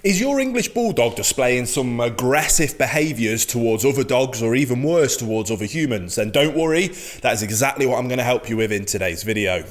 Is your English Bulldog displaying some aggressive behaviours towards other dogs or even worse towards other humans? Then don't worry, that is exactly what I'm going to help you with in today's video.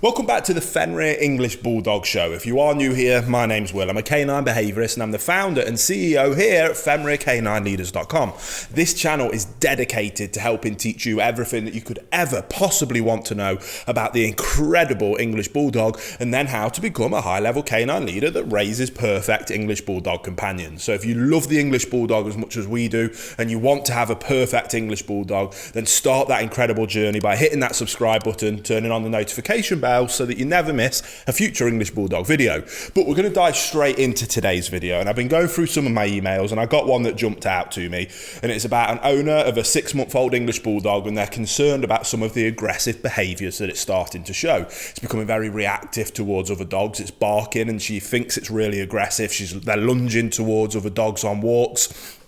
Welcome back to the Fenrir English Bulldog Show. If you are new here, my name's Will. I'm a canine behaviourist and I'm the founder and CEO here at FenrirCanineLeaders.com. This channel is dedicated to helping teach you everything that you could ever possibly want to know about the incredible English Bulldog and then how to become a high-level canine leader that raises perfect English Bulldog companions. So if you love the English Bulldog as much as we do and you want to have a perfect English Bulldog, then start that incredible journey by hitting that subscribe button, turning on the notification bell so that you never miss a future English Bulldog video. But we're going to dive straight into today's video, and I've been going through some of my emails and I got one that jumped out to me, and it's about an owner of a 6-month-old English Bulldog and they're concerned about some of the aggressive behaviours that it's starting to show. It's becoming very reactive towards other dogs. It's barking and she thinks it's really aggressive. They're lunging towards other dogs on walks.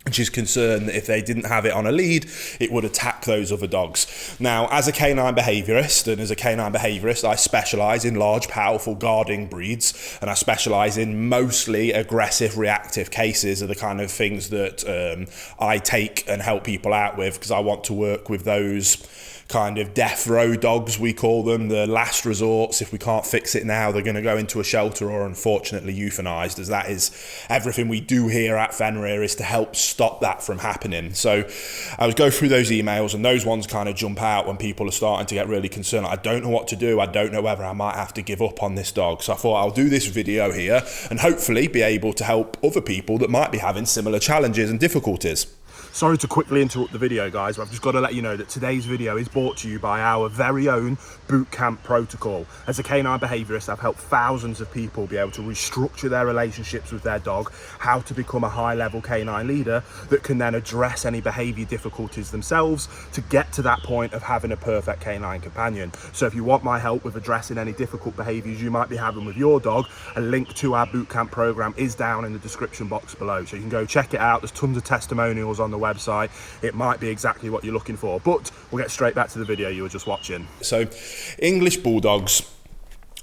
And she's concerned that if they didn't have it on a lead, it would attack those other dogs. Now, as a canine behaviourist, I specialise in large, powerful guarding breeds, and I specialise in mostly aggressive, reactive cases are the kind of things that I take and help people out with, because I want to work with those kind of death row dogs, we call them, the last resorts. If we can't fix it now, they're going to go into a shelter or unfortunately euthanized, as that is everything we do here at Fenrir, is to help stop that from happening. So I was going through those emails and those ones kind of jump out when people are starting to get really concerned. I don't know what to do. I don't know whether I might have to give up on this dog. So I thought I'll do this video here and hopefully be able to help other people that might be having similar challenges and difficulties. Sorry to quickly interrupt the video, guys, but I've just got to let you know that today's video is brought to you by our very own boot camp protocol. As a canine behaviourist, I've helped thousands of people be able to restructure their relationships with their dog, how to become a high-level canine leader that can then address any behaviour difficulties themselves to get to that point of having a perfect canine companion. So if you want my help with addressing any difficult behaviours you might be having with your dog, a link to our boot camp programme is down in the description box below. So you can go check it out. There's tons of testimonials on the website. It might be exactly what you're looking for, but we'll get straight back to the video you were just watching. So English Bulldogs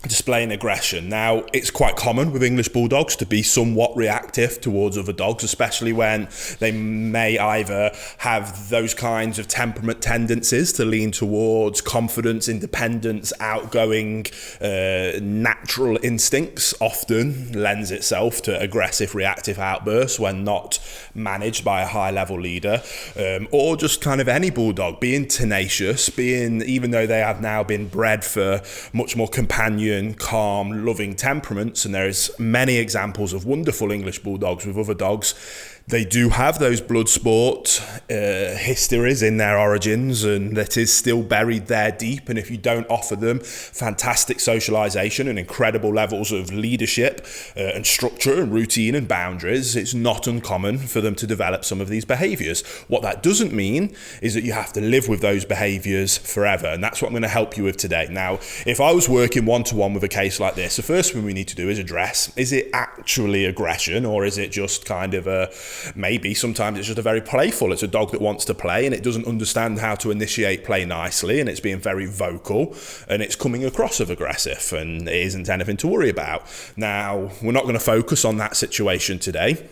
displaying aggression. Now, it's quite common with English Bulldogs to be somewhat reactive towards other dogs, especially when they may either have those kinds of temperament tendencies to lean towards confidence, independence, outgoing, natural instincts often lends itself to aggressive reactive outbursts when not managed by a high-level leader, or just kind of any Bulldog being tenacious, even though they have now been bred for much more companion, calm, loving temperaments, and there's many examples of wonderful English Bulldogs with other dogs. They do have those blood sport histories in their origins, and that is still buried there deep. And if you don't offer them fantastic socialization and incredible levels of leadership and structure and routine and boundaries, it's not uncommon for them to develop some of these behaviors. What that doesn't mean is that you have to live with those behaviors forever, and that's what I'm going to help you with today. Now, if I was working one-to-one with a case like this, the first thing we need to do is address, is it actually aggression, or is it just kind of maybe sometimes it's just a very playful, it's a dog that wants to play and it doesn't understand how to initiate play nicely, and it's being very vocal and it's coming across as aggressive, and it isn't anything to worry about. Now, we're not going to focus on that situation today,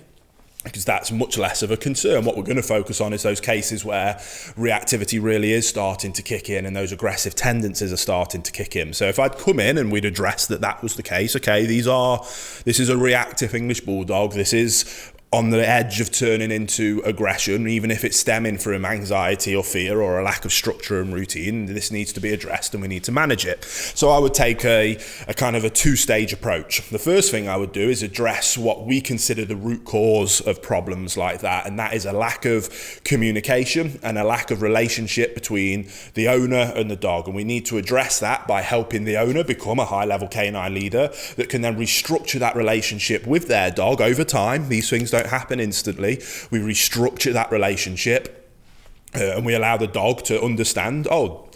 because that's much less of a concern. What we're going to focus on is those cases where reactivity really is starting to kick in and those aggressive tendencies are starting to kick in. So if I'd come in and we'd address that was the case, okay, this is a reactive English Bulldog, this is on the edge of turning into aggression, even if it's stemming from anxiety or fear or a lack of structure and routine, this needs to be addressed and we need to manage it. So I would take a kind of a two-stage approach. The first thing I would do is address what we consider the root cause of problems like that, and that is a lack of communication and a lack of relationship between the owner and the dog. And we need to address that by helping the owner become a high-level canine leader that can then restructure that relationship with their dog over time. These things don't happen instantly. We restructure that relationship and we allow the dog to understand, oh,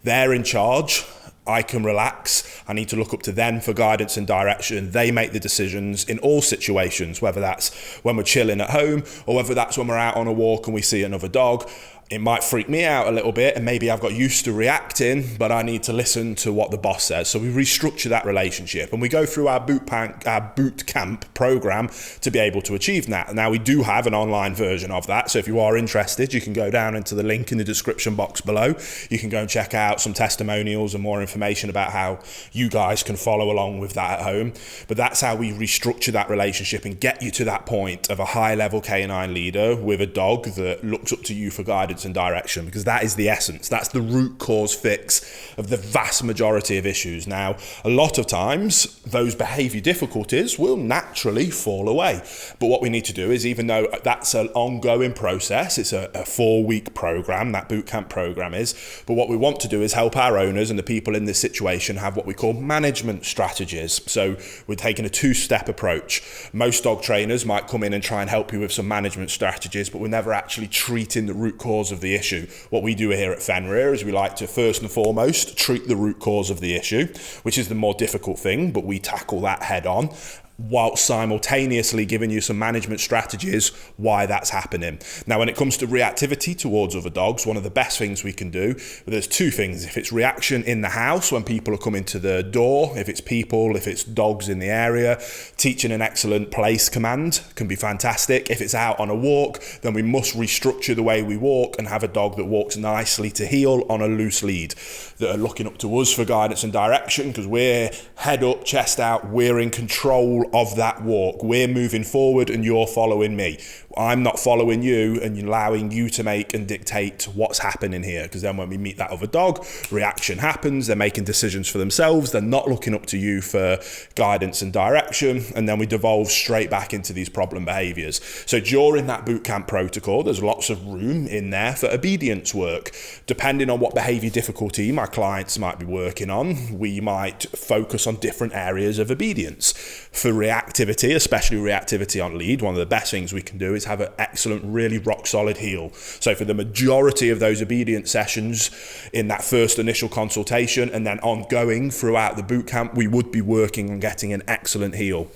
they're in charge, I can relax, I need to look up to them for guidance and direction. They make the decisions in all situations, whether that's when we're chilling at home or whether that's when we're out on a walk and we see another dog. It might freak me out a little bit, and maybe I've got used to reacting, but I need to listen to what the boss says. So we restructure that relationship, and we go through our boot camp program to be able to achieve that. Now, we do have an online version of that, so if you are interested, you can go down into the link in the description box below. You can go and check out some testimonials and more information about how you guys can follow along with that at home. But that's how we restructure that relationship and get you to that point of a high-level canine leader with a dog that looks up to you for guidance and direction, because that is the essence. That's the root cause fix of the vast majority of issues. Now, a lot of times those behavior difficulties will naturally fall away, but what we need to do is, even though that's an ongoing process, it's a 4-week program, that boot camp program is, but what we want to do is help our owners and the people in this situation have what we call management strategies. So we're taking a 2-step approach. Most dog trainers might come in and try and help you with some management strategies, but we're never actually treating the root cause of the issue. What we do here at Fenrir is we like to first and foremost treat the root cause of the issue, which is the more difficult thing, but we tackle that head on, while simultaneously giving you some management strategies why that's happening. Now, when it comes to reactivity towards other dogs, one of the best things we can do, there's 2 things. If it's reaction in the house when people are coming to the door, if it's people, if it's dogs in the area, teaching an excellent place command can be fantastic. If it's out on a walk, then we must restructure the way we walk and have a dog that walks nicely to heel on a loose lead, that are looking up to us for guidance and direction, because we're head up, chest out, we're in control of that walk. We're moving forward and you're following me. I'm not following you and allowing you to make and dictate what's happening here, because then when we meet that other dog, reaction happens, they're making decisions for themselves, they're not looking up to you for guidance and direction, and then we devolve straight back into these problem behaviors. So during that boot camp protocol, there's lots of room in there for obedience work. Depending on what behavior difficulty my clients might be working on, we might focus on different areas of obedience. For reactivity, especially reactivity on lead, one of the best things we can do is have an excellent, really rock solid heel. So for the majority of those obedience sessions in that first initial consultation and then ongoing throughout the boot camp, we would be working on getting an excellent heel,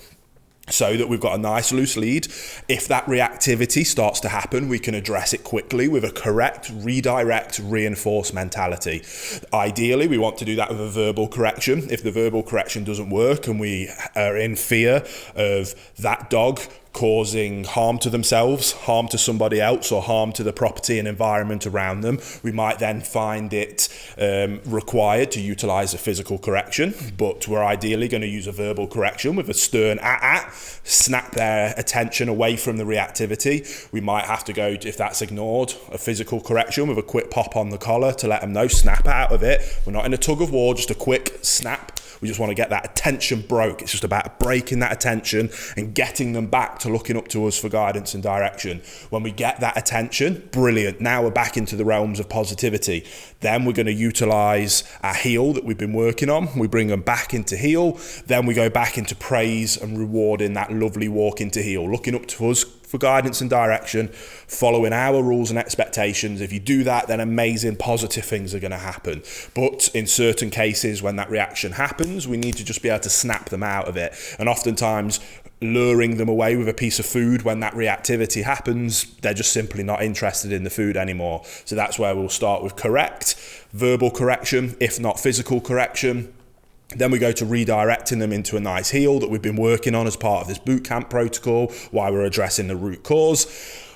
so that we've got a nice loose lead. If that reactivity starts to happen, we can address it quickly with a correct, redirect, reinforce mentality. Ideally, we want to do that with a verbal correction. If the verbal correction doesn't work and we are in fear of that dog causing harm to themselves, harm to somebody else, or harm to the property and environment around them, we might then find it required to utilize a physical correction, but we're ideally going to use a verbal correction with a stern snap their attention away from the reactivity. We might have to go, if that's ignored, a physical correction with a quick pop on the collar to let them know, snap out of it. We're not in a tug of war, just a quick snap. We just want to get that attention broke. It's just about breaking that attention and getting them back to looking up to us for guidance and direction. When we get that attention, brilliant. Now we're back into the realms of positivity. Then we're going to utilize our heel that we've been working on. We bring them back into heel. Then we go back into praise and rewarding that lovely walk into heel, looking up to us for guidance and direction, following our rules and expectations. If you do that, then amazing positive things are going to happen. But in certain cases, when that reaction happens, we need to just be able to snap them out of it. And oftentimes, luring them away with a piece of food when that reactivity happens, they're just simply not interested in the food anymore. So that's where we'll start with correct, verbal correction, if not physical correction. Then we go to redirecting them into a nice heel that we've been working on as part of this boot camp protocol while we're addressing the root cause.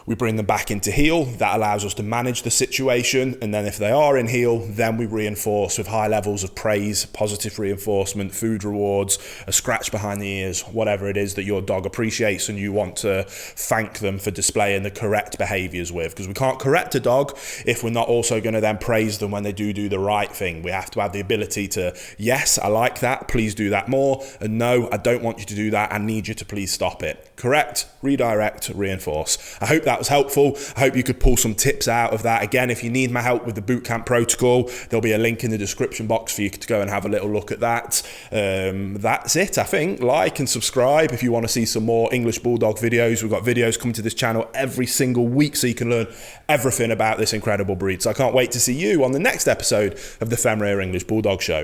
We bring them back into heel. That allows us to manage the situation. And then if they are in heel, then we reinforce with high levels of praise, positive reinforcement, food rewards, a scratch behind the ears, whatever it is that your dog appreciates and you want to thank them for displaying the correct behaviors with. Because we can't correct a dog if we're not also going to then praise them when they do the right thing. We have to have the ability to, yes, I like that, please do that more. And no, I don't want you to do that. I need you to please stop it. Correct, redirect, reinforce. I hope that was helpful. I hope you could pull some tips out of that. Again, if you need my help with the bootcamp protocol, there'll be a link in the description box for you to go and have a little look at that. That's it, I think. Like and subscribe if you want to see some more English Bulldog videos. We've got videos coming to this channel every single week so you can learn everything about this incredible breed. So I can't wait to see you on the next episode of the Fenrir English Bulldog Show.